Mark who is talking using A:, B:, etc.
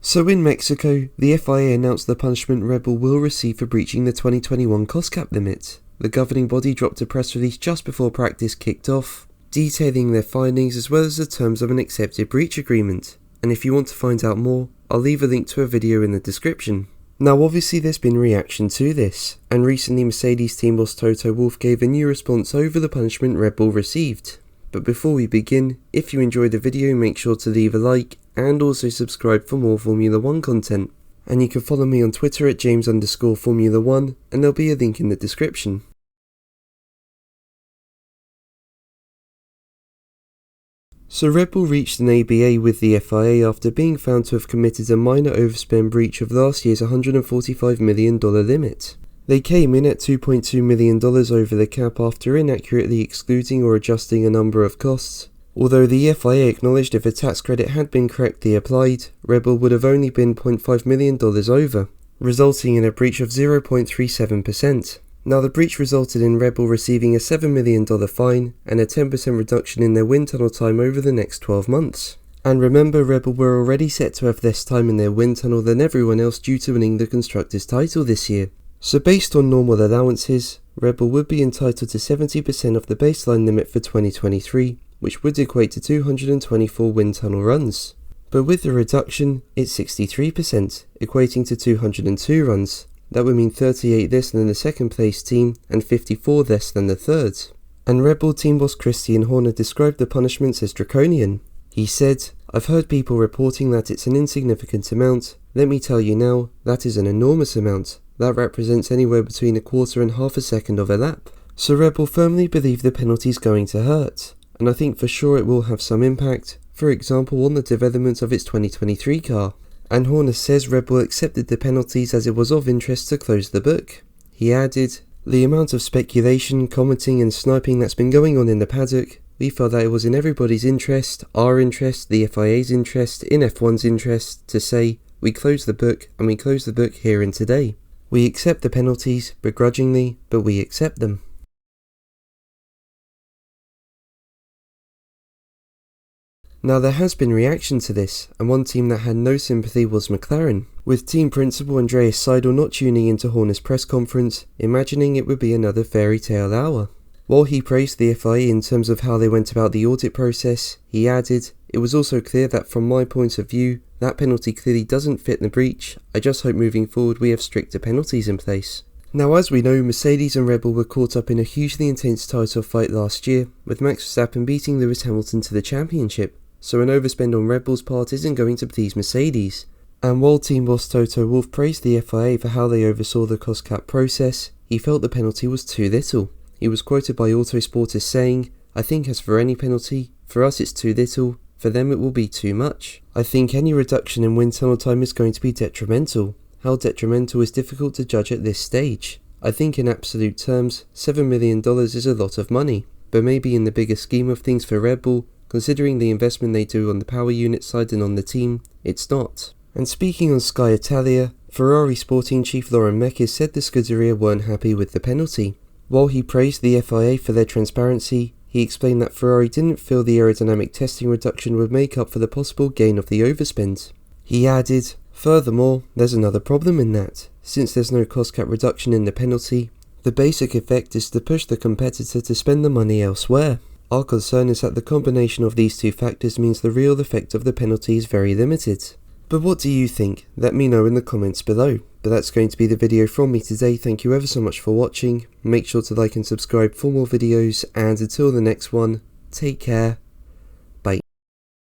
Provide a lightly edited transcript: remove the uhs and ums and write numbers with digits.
A: So in Mexico, the FIA announced the punishment Red Bull will receive for breaching the 2021 cost cap limit. The governing body dropped a press release just before practice kicked off, detailing their findings as well as the terms of an accepted breach agreement. And if you want to find out more, I'll leave a link to a video in the description. Now obviously there's been reaction to this, and recently Mercedes team boss Toto Wolff gave a new response over the punishment Red Bull received. But before we begin, if you enjoyed the video, make sure to leave a like and also subscribe for more Formula 1 content. And you can follow me on Twitter at James_Formula1, and there'll be a link in the description. So Red Bull reached an ABA with the FIA after being found to have committed a minor overspend breach of last year's $145 million limit. They came in at $2.2 million over the cap after inaccurately excluding or adjusting a number of costs. Although the FIA acknowledged if a tax credit had been correctly applied, Red Bull would have only been $0.5 million over, resulting in a breach of 0.37%. Now the breach resulted in Red Bull receiving a $7 million fine and a 10% reduction in their wind tunnel time over the next 12 months. And remember, Red Bull were already set to have less time in their wind tunnel than everyone else due to winning the Constructors' title this year. So based on normal allowances, Red Bull would be entitled to 70% of the baseline limit for 2023, which would equate to 224 wind tunnel runs. But with the reduction, it's 63%, equating to 202 runs. That would mean 38 less than the second place team and 54 less than the third. And Red Bull team boss Christian Horner described the punishments as draconian. He said, "I've heard people reporting that it's an insignificant amount. Let me tell you now, that is an enormous amount. That represents anywhere between a quarter and half a second of a lap." So Red Bull firmly believe the penalty's going to hurt, and I think for sure it will have some impact, for example on the development of its 2023 car. And Horner says Red Bull accepted the penalties as it was of interest to close the book. He added, "The amount of speculation, commenting and sniping that's been going on in the paddock, we felt that it was in everybody's interest, our interest, the FIA's interest, in F1's interest, to say, we close the book and we close the book here and today. We accept the penalties, begrudgingly, but we accept them." Now there has been reaction to this, and one team that had no sympathy was McLaren, with team principal Andreas Seidel not tuning into Horner's press conference, imagining it would be another fairy tale hour. While he praised the FIA in terms of how they went about the audit process, he added, "It was also clear that from my point of view, that penalty clearly doesn't fit the breach. I just hope moving forward we have stricter penalties in place." Now as we know, Mercedes and Red Bull were caught up in a hugely intense title fight last year, with Max Verstappen beating Lewis Hamilton to the championship, so an overspend on Red Bull's part isn't going to please Mercedes. And while team boss Toto Wolff praised the FIA for how they oversaw the cost cap process, he felt the penalty was too little. He was quoted by Autosport as saying, "I think as for any penalty, for us it's too little, for them it will be too much. I think any reduction in wind tunnel time is going to be detrimental. How detrimental is difficult to judge at this stage. I think in absolute terms, $7 million is a lot of money, but maybe in the bigger scheme of things for Red Bull, considering the investment they do on the power unit side and on the team, it's not." And speaking on Sky Italia, Ferrari sporting chief Laurent Mekies said the Scuderia weren't happy with the penalty. While he praised the FIA for their transparency, he explained that Ferrari didn't feel the aerodynamic testing reduction would make up for the possible gain of the overspend. He added, "Furthermore, there's another problem in that. Since there's no cost cap reduction in the penalty, the basic effect is to push the competitor to spend the money elsewhere. Our concern is that the combination of these two factors means the real effect of the penalty is very limited." But what do you think? Let me know in the comments below. But that's going to be the video from me today. Thank you ever so much for watching. Make sure to like and subscribe for more videos, and until the next one, take care